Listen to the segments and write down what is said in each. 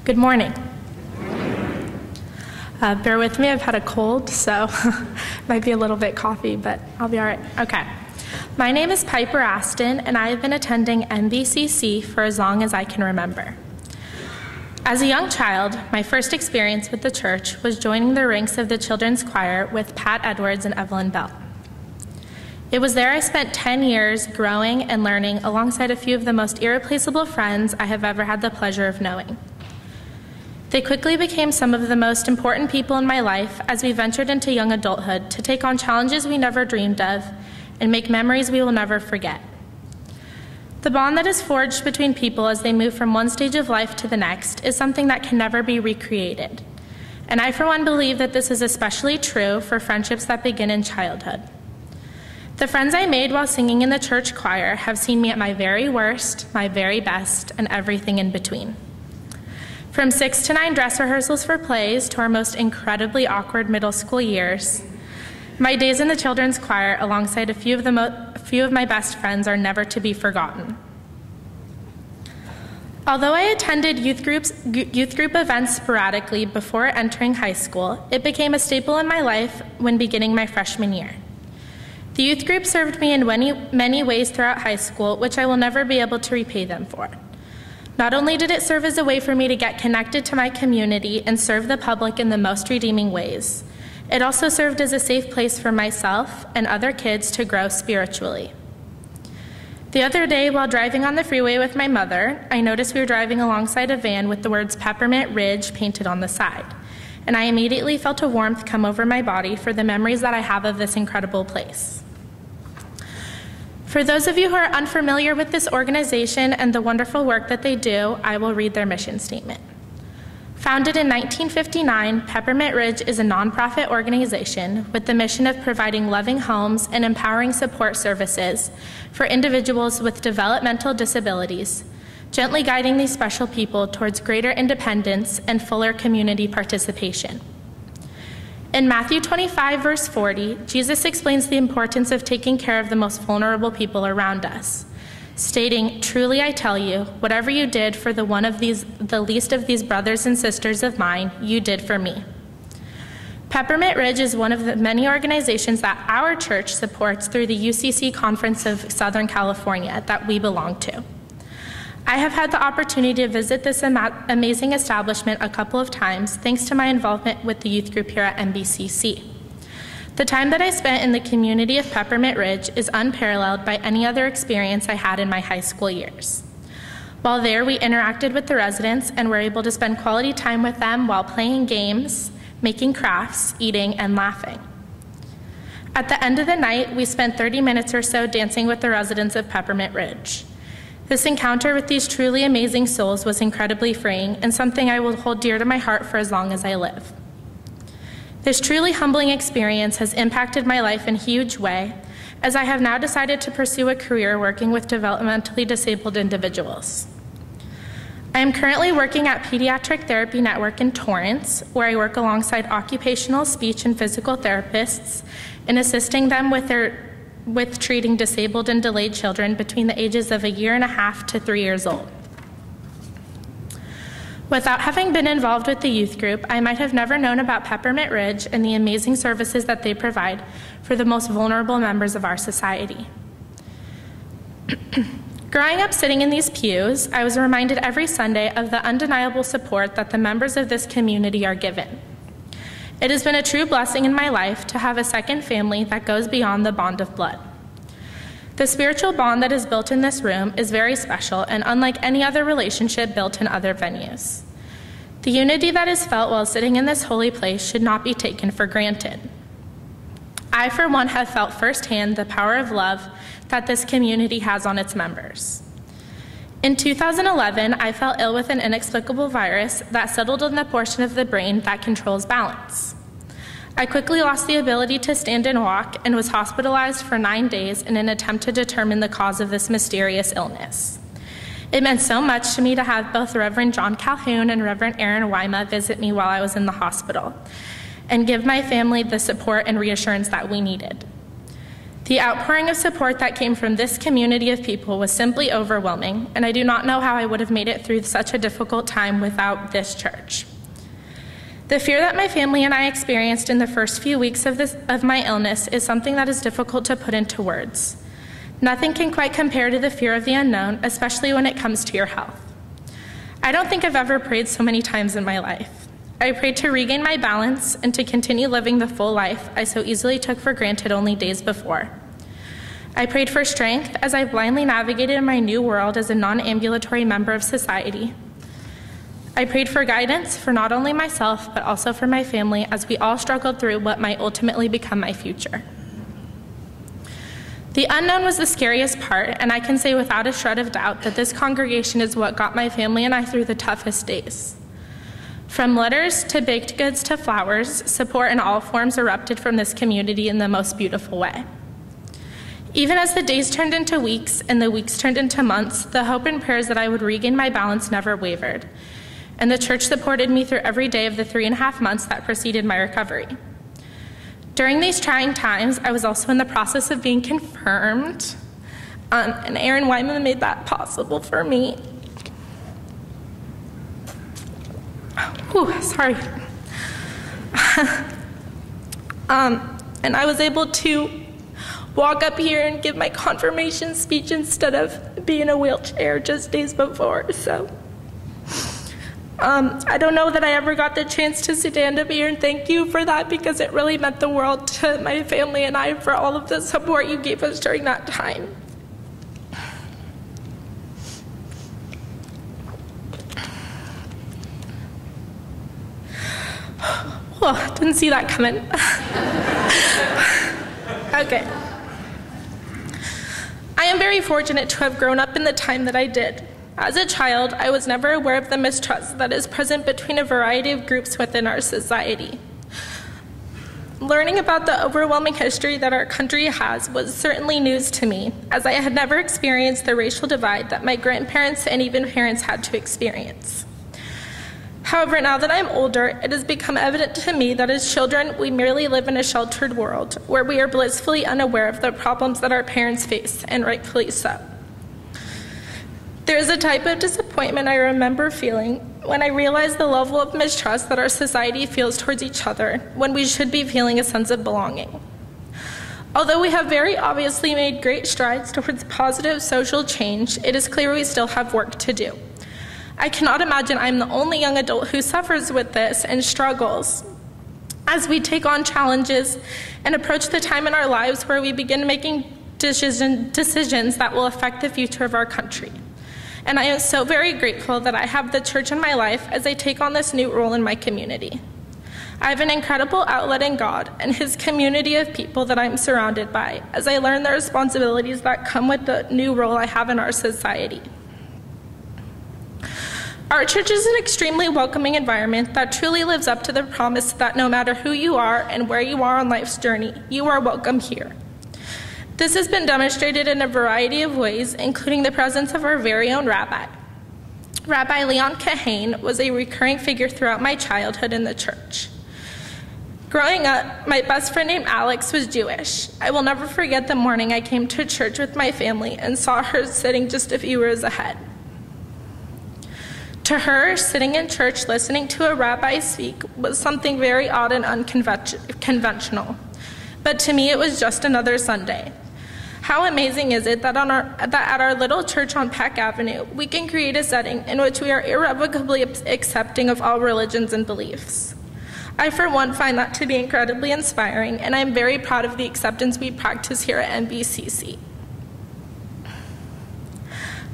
Good morning. Bear with me, I've had a cold, so might be a little bit coffee, but I'll be all right. Okay. My name is Piper Asten, and I have been attending MBCC for as long as I can remember. As a young child, my first experience with the church was joining the ranks of the children's choir with Pat Edwards and Evelyn Bell. It was there I spent 10 years growing and learning alongside a few of the most irreplaceable friends I have ever had the pleasure of knowing. They quickly became some of the most important people in my life as we ventured into young adulthood to take on challenges we never dreamed of and make memories we will never forget. The bond that is forged between people as they move from one stage of life to the next is something that can never be recreated. And I, for one, believe that this is especially true for friendships that begin in childhood. The friends I made while singing in the church choir have seen me at my very worst, my very best, and everything in between. From 6 to 9 dress rehearsals for plays to our most incredibly awkward middle school years, my days in the children's choir alongside a few of my best friends are never to be forgotten. Although I attended youth group events sporadically before entering high school, it became a staple in my life when beginning my freshman year. The youth group served me in many ways throughout high school, which I will never be able to repay them for. Not only did it serve as a way for me to get connected to my community and serve the public in the most redeeming ways, it also served as a safe place for myself and other kids to grow spiritually. The other day, while driving on the freeway with my mother, I noticed we were driving alongside a van with the words Peppermint Ridge painted on the side, and I immediately felt a warmth come over my body for the memories that I have of this incredible place. For those of you who are unfamiliar with this organization and the wonderful work that they do, I will read their mission statement. Founded in 1959, Peppermint Ridge is a nonprofit organization with the mission of providing loving homes and empowering support services for individuals with developmental disabilities, gently guiding these special people towards greater independence and fuller community participation. In Matthew 25, verse 40, Jesus explains the importance of taking care of the most vulnerable people around us, stating, "Truly I tell you, whatever you did for the least of these brothers and sisters of mine, you did for me." Peppermint Ridge is one of the many organizations that our church supports through the UCC Conference of Southern California that we belong to. I have had the opportunity to visit this amazing establishment a couple of times thanks to my involvement with the youth group here at MBCC. The time that I spent in the community of Peppermint Ridge is unparalleled by any other experience I had in my high school years. While there, we interacted with the residents and were able to spend quality time with them while playing games, making crafts, eating, and laughing. At the end of the night, we spent 30 minutes or so dancing with the residents of Peppermint Ridge. This encounter with these truly amazing souls was incredibly freeing and something I will hold dear to my heart for as long as I live. This truly humbling experience has impacted my life in a huge way, as I have now decided to pursue a career working with developmentally disabled individuals. I am currently working at Pediatric Therapy Network in Torrance, where I work alongside occupational, speech, and physical therapists in assisting them with treating disabled and delayed children between the ages of 1.5 years to 3 years old. Without having been involved with the youth group, I might have never known about Peppermint Ridge and the amazing services that they provide for the most vulnerable members of our society. Growing up sitting in these pews, I was reminded every Sunday of the undeniable support that the members of this community are given. It has been a true blessing in my life to have a second family that goes beyond the bond of blood. The spiritual bond that is built in this room is very special and unlike any other relationship built in other venues. The unity that is felt while sitting in this holy place should not be taken for granted. I, for one, have felt firsthand the power of love that this community has on its members. In 2011, I fell ill with an inexplicable virus that settled in the portion of the brain that controls balance. I quickly lost the ability to stand and walk and was hospitalized for 9 days in an attempt to determine the cause of this mysterious illness. It meant so much to me to have both Reverend John Calhoun and Reverend Aaron Wyma visit me while I was in the hospital and give my family the support and reassurance that we needed. The outpouring of support that came from this community of people was simply overwhelming, and I do not know how I would have made it through such a difficult time without this church. The fear that my family and I experienced in the first few weeks of my illness is something that is difficult to put into words. Nothing can quite compare to the fear of the unknown, especially when it comes to your health. I don't think I've ever prayed so many times in my life. I prayed to regain my balance and to continue living the full life I so easily took for granted only days before. I prayed for strength as I blindly navigated my new world as a non-ambulatory member of society. I prayed for guidance for not only myself, but also for my family as we all struggled through what might ultimately become my future. The unknown was the scariest part, and I can say without a shred of doubt that this congregation is what got my family and I through the toughest days. From letters to baked goods to flowers, support in all forms erupted from this community in the most beautiful way. Even as the days turned into weeks and the weeks turned into months, the hope and prayers that I would regain my balance never wavered, and the church supported me through every day of the 3.5 months that preceded my recovery. During these trying times, I was also in the process of being confirmed, and Aaron Wyman made that possible for me. Whew, sorry. And I was able to walk up here and give my confirmation speech instead of being in a wheelchair just days before. So I don't know that I ever got the chance to stand up here and thank you for that, because it really meant the world to my family and I for all of the support you gave us during that time. Oh, didn't see that coming. Okay. I am very fortunate to have grown up in the time that I did. As a child, I was never aware of the mistrust that is present between a variety of groups within our society. Learning about the overwhelming history that our country has was certainly news to me, as I had never experienced the racial divide that my grandparents and even parents had to experience. However, now that I'm older, it has become evident to me that as children, we merely live in a sheltered world where we are blissfully unaware of the problems that our parents face, and rightfully so. There is a type of disappointment I remember feeling when I realized the level of mistrust that our society feels towards each other when we should be feeling a sense of belonging. Although we have very obviously made great strides towards positive social change, it is clear we still have work to do. I cannot imagine I'm the only young adult who suffers with this and struggles as we take on challenges and approach the time in our lives where we begin making decisions that will affect the future of our country. And I am so very grateful that I have the church in my life as I take on this new role in my community. I have an incredible outlet in God and His community of people that I'm surrounded by as I learn the responsibilities that come with the new role I have in our society. Our church is an extremely welcoming environment that truly lives up to the promise that no matter who you are and where you are on life's journey, you are welcome here. This has been demonstrated in a variety of ways, including the presence of our very own rabbi. Rabbi Leon Kahane was a recurring figure throughout my childhood in the church. Growing up, my best friend named Alex was Jewish. I will never forget the morning I came to church with my family and saw her sitting just a few rows ahead. To her, sitting in church listening to a rabbi speak was something very odd and unconventional. But to me, it was just another Sunday. How amazing is it that at our little church on Peck Avenue, we can create a setting in which we are irrevocably accepting of all religions and beliefs. I, for one, find that to be incredibly inspiring, and I'm very proud of the acceptance we practice here at MBCC.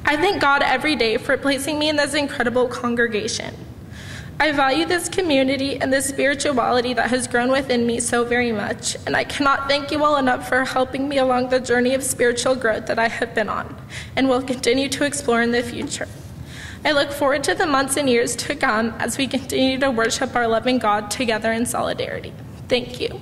I thank God every day for placing me in this incredible congregation. I value this community and the spirituality that has grown within me so very much, and I cannot thank you all enough for helping me along the journey of spiritual growth that I have been on and will continue to explore in the future. I look forward to the months and years to come as we continue to worship our loving God together in solidarity. Thank you.